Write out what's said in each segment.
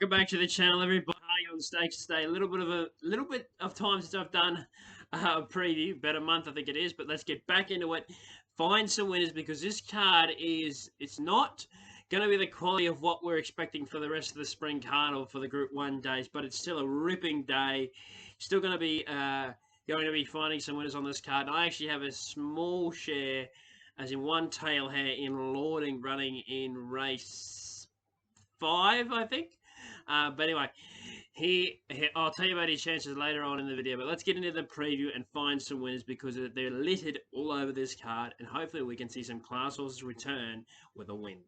welcome back to the channel, everybody. On Stakes today, a little bit of time since I've done a preview, about a month I think it is. But let's get back into it. Find some winners because this card it's not going to be the quality of what we're expecting for the rest of the spring carnival for the Group 1 days, but it's still a ripping day. Still going to be finding some winners on this card. And I actually have a small share, as in one tail hair, in Lording running in race 5, I think. But anyway, I'll tell you about his chances later on in the video. But let's get into the preview and find some winners because they're littered all over this card. And hopefully we can see some class horses return with a win.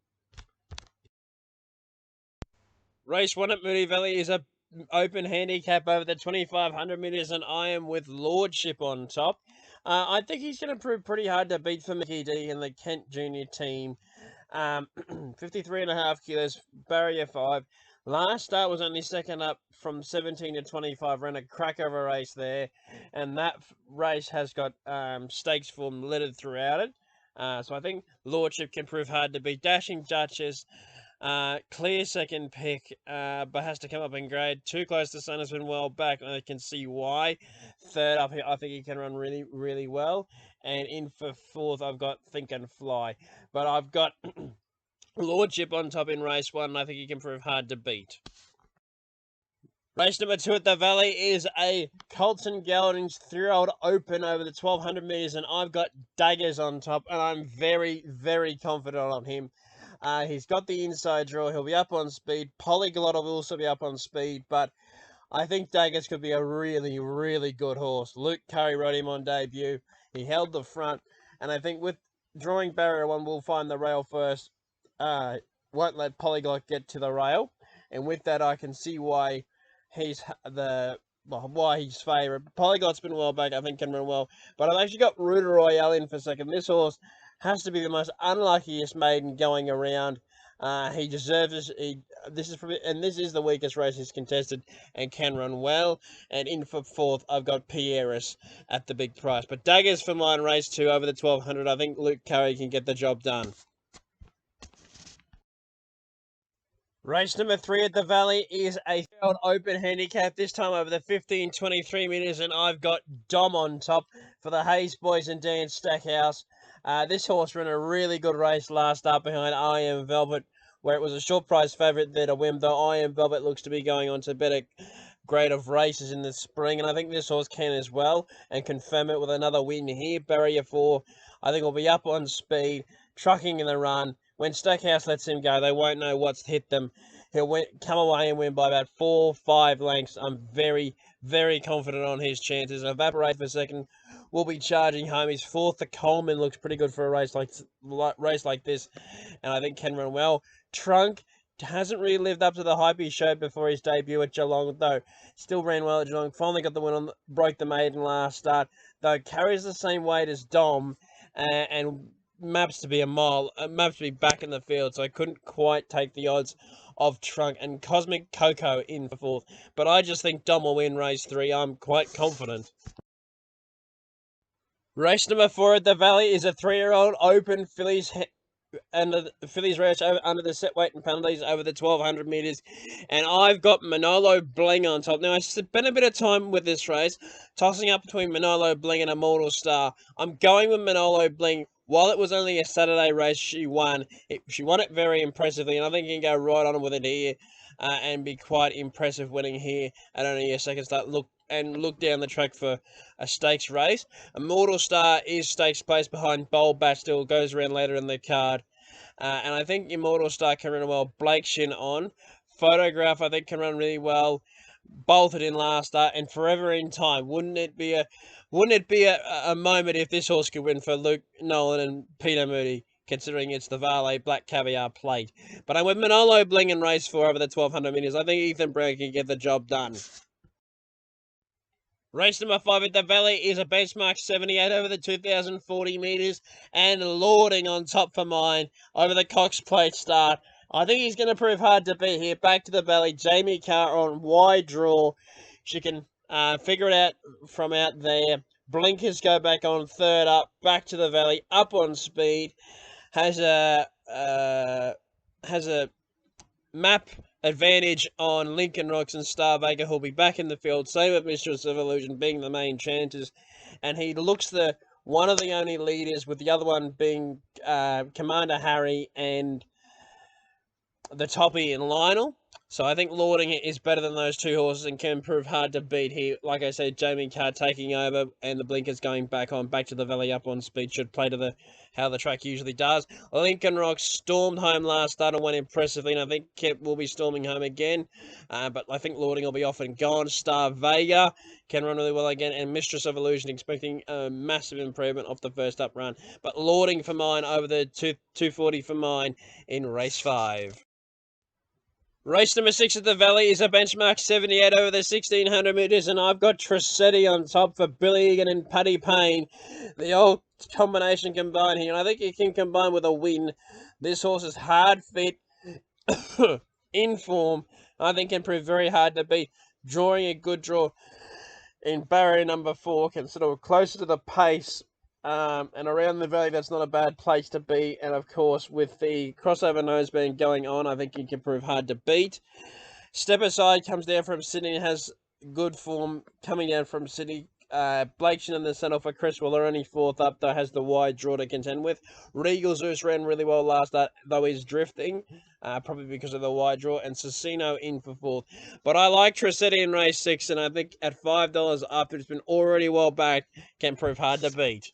Race 1 at Moonee Valley is a open handicap over the 2,500 metres, and I am with Lordship on top. I think he's going to prove pretty hard to beat for Mickey D and the Kent Junior team. 53.5 kilos, barrier 5. Last start was only second up from 17 to 25. Ran a crack of a race there, and that race has got stakes form littered throughout it. So I think Lordship can prove hard to beat. Dashing Duchess, clear second pick, but has to come up in grade. Too close to Sun has been well back. I can see why. Third up, I think he can run really, really well. And in for fourth, I've got Think and Fly. But I've got Lordship on top in race 1, and I think he can prove hard to beat. Race number 2 at the Valley is a Colton Geldings 3-year-old open over the 1,200 metres, and I've got Daggers on top, and I'm very, very confident on him. He's got the inside draw. He'll be up on speed. Polyglot will also be up on speed, but I think Daggers could be a really, really good horse. Luke Curry rode him on debut. He held the front, and I think with drawing barrier 1, we'll find the rail first. Won't let Polyglot get to the rail, and with that, I can see why he's favourite. Polyglot's been well back. I think can run well, but I've actually got Ruta Royale in for second. This horse has to be the most unluckiest maiden going around. He deserves this. This is the weakest race he's contested and can run well. And in for fourth, I've got Pieris at the big price. But Daggers for mine, race 2 over the 1,200. I think Luke Curry can get the job done. Race number 3 at the Valley is a open handicap, this time over the 1,523 metres, and I've got Dom on top for the Hayes boys and Dan Stackhouse. This horse ran a really good race last up behind I Am Velvet, where it was a short price favourite there to win, though I Am Velvet looks to be going on to better grade of races in the spring, and I think this horse can as well, and confirm it with another win here. Barrier 4, I think will be up on speed, trucking in the run. When Stackhouse lets him go, they won't know what's hit them. He'll come away and win by about 4-5 lengths. I'm very, very confident on his chances. Evaporate for second. Will be charging home. His fourth, the Coleman, looks pretty good for a race like this, and I think can run well. Trunk hasn't really lived up to the hype he showed before his debut at Geelong, though still ran well at Geelong. Finally got the win broke the maiden last start, though carries the same weight as Dom, and maps to be back in the field, so I couldn't quite take the odds of Trunk. And Cosmic Coco in for fourth, but I just think Dom will win race 3. I'm quite confident. Race number 4 at the Valley is a 3-year-old open fillies race under the set weight and penalties over the 1,200 metres, and I've got Manolo Bling on top. Now, I spent a bit of time with this race, tossing up between Manolo Bling and Immortal Star. I'm going with Manolo Bling. While it was only a Saturday race, she won. She won it very impressively, and I think you can go right on with it here and be quite impressive winning here at only a second start. Look down the track for a stakes race. Immortal Star is stakes placed behind Bold Bat, still goes around later in the card. And I think Immortal Star can run well. Blake Shin on. Photograph, I think, can run really well. Bolted in last start, and Forever in Time. Wouldn't it be a moment if this horse could win for Luke Nolan and Peter Moonee, considering it's the Valet Black Caviar Plate? But I'm with Manolo Bling in race 4 over the 1,200 metres. I think Ethan Brown can get the job done. Race number 5 at the Valley is a benchmark 78 over the 2,040 metres, and Lording on top for mine over the Cox Plate start. I think he's going to prove hard to beat here. Back to the Valley, Jamie Carr on wide draw. She can figure it out from out there. Blinkers go back on third up. Back to the Valley, up on speed. Has a map advantage on Lincoln Rocks and Star Vega, who'll be back in the field. Same with Mistress of Illusion being the main chances. And he looks one of the only leaders, with the other one being Commander Harry and the Toppy and Lionel. So I think Lording is better than those two horses and can prove hard to beat here. Like I said, Jamie Carr taking over and the blinkers going back to the valley up on speed should play to how the track usually does. Lincoln Rock stormed home last start and went impressively, and I think Kent will be storming home again. But I think Lording will be off and gone. Star Vega can run really well again, and Mistress of Illusion expecting a massive improvement off the first up run. But Lording for mine over the 240 for mine in race 5. Race number 6 at the Valley is a benchmark 78 over the 1600 metres, and I've got Tressetti on top for Billy Egan and Paddy Payne. The old combination combined here, and I think it can combine with a win. This horse is hard fit, in form. I think can prove very hard to beat. Drawing a good draw in barrier number 4 can sort of closer to the pace. And around the valley, that's not a bad place to be. And of course, with the crossover nose being going on, I think he can prove hard to beat. Step Aside comes down from Sydney and has good form coming down from Sydney. Blakeshin in the centre for Chris Waller, only 4th up, though has the wide draw to contend with. Regal Zeus ran really well last start, though he's drifting, probably because of the wide draw, and Cecino in for 4th. But I like Tressetti in race 6, and I think at $5 up, it's been already well backed, can prove hard to beat.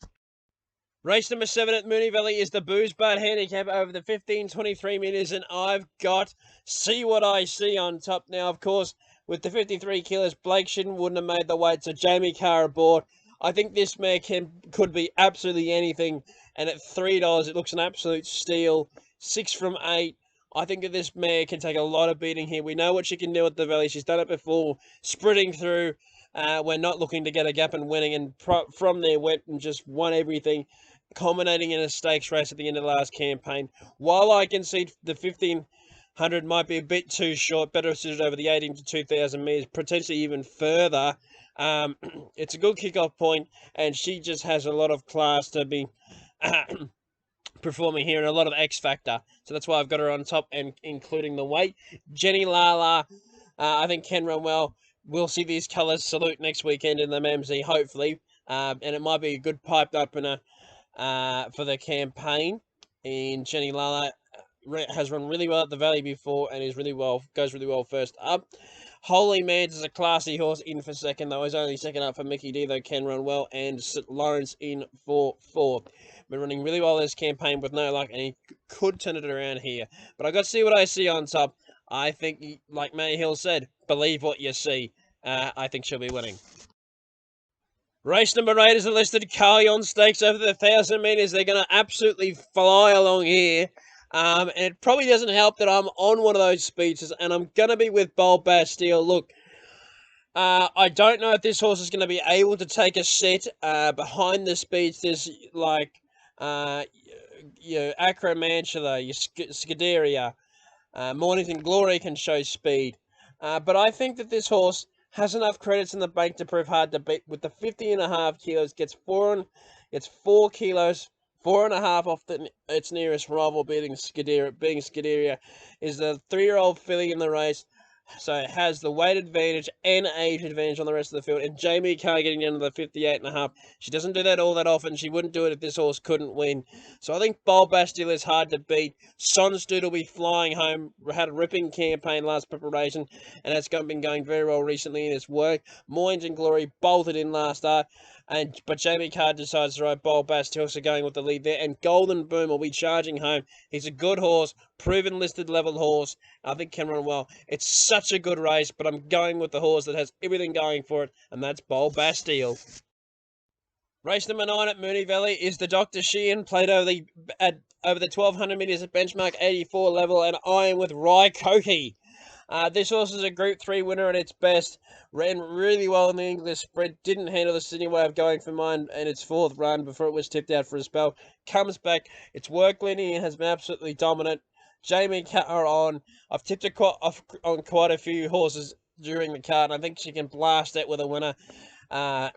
Race number 7 at Moonee Valley is the Booze Bar Handicap over the 1523 metres, and I've got See What I See on top. Now, of course, with the 53 kilos, Blakeshin wouldn't have made the weight, so Jamie Carr aboard. I think this mare could be absolutely anything, and at $3, it looks an absolute steal. 6 from 8. I think that this mare can take a lot of beating here. We know what she can do at the Valley. She's done it before, sprinting through. We're not looking to get a gap and winning, and from there went and just won everything, culminating in a stakes race at the end of the last campaign. While I concede the 1500 might be a bit too short, better suited over the 18 to 2000 metres, potentially even further. It's a good kickoff point, and she just has a lot of class to be performing here and a lot of X factor. So that's why I've got her on top, and including the weight. Jenny Lala, I think can run well. We'll see these colours salute next weekend in the MMZ, hopefully. And it might be a good piped opener for the campaign. And Jenny Lala has run really well at the Valley before and goes really well first up. Holy Mans is a classy horse in for second, though. He's only second up for Mickey D, though can run well. And St. Lawrence in for 4th. Been running really well this campaign with no luck, and he could turn it around here. But I got to see what I see on top. I think, like May Hill said, believe what you see. I think she'll be winning. Race number 8 is a listed Carlyon Stakes over the 1,000 metres. They're going to absolutely fly along here. And it probably doesn't help that I'm on one of those speeches, and I'm going to be with Bold Bastille. Look, I don't know if this horse is going to be able to take a set behind the speeds. There's like your Acromantula, your Scuderia, Mornington Glory can show speed. But I think that this horse has enough credits in the bank to prove hard to beat. With the 50.5 kilos, gets 4 kilos, 4.5 off its nearest rival, beating Scuderia, is the 3-year-old filly in the race. So it has the weight advantage and age advantage on the rest of the field. And Jamie Carr getting down to the 58.5. She doesn't do that all that often. She wouldn't do it if this horse couldn't win. So I think Bold Bastille is hard to beat. Sonstood will be flying home. Had a ripping campaign last preparation, and it's been going very well recently in its work. Mornington Glory bolted in last start. But Jamie Carr decides to ride Bold Bastille, so going with the lead there. And Golden Boom will be charging home. He's a good horse, proven listed level horse. I think can run well. It's such a good race, but I'm going with the horse that has everything going for it, and that's Bold Bastille. Race number 9 at Moonee Valley is the Dr. Sheehan, played over the 1,200 metres at benchmark 84 level, and I am with Raikoki. This horse is a Group 3 winner at its best. Ran really well in the English spread. Didn't handle the Sydney way of going for mine in its 4th run before it was tipped out for a spell. Comes back. Its work leading has been absolutely dominant. Jamie Carr on. I've tipped her on quite a few horses during the card, and I think she can blast it with a winner at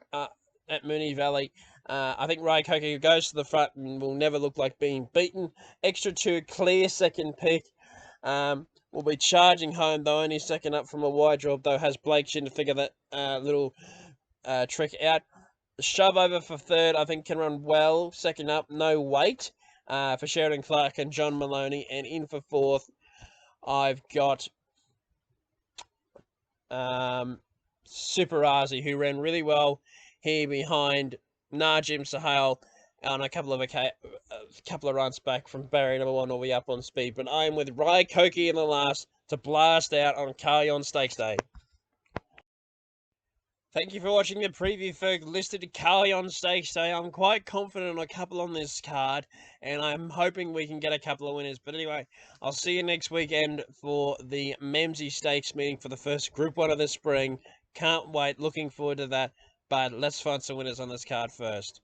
Moonee Valley. I think Raikoki goes to the front and will never look like being beaten. Extra 2, clear second pick. will be charging home, though, only second up from a wide draw, though has Blake Shin to figure that little trick out. Shove over for third, I think can run well. Second up, No Weight for Sheridan Clark and John Maloney. And in for fourth, I've got Super Razi, who ran really well here behind Najim Sahel on a couple of runs back from barrier number one all the way up on speed. But I'm with Rai Koki in the last to blast out on Carlyon Stakes Day. Thank you for watching the preview for listed Carlyon Stakes Day. I'm quite confident on a couple on this card, and I'm hoping we can get a couple of winners. But anyway, I'll see you next weekend for the Memsey Stakes meeting for the first Group 1 of the spring. Can't wait, looking forward to that. But let's find some winners on this card first.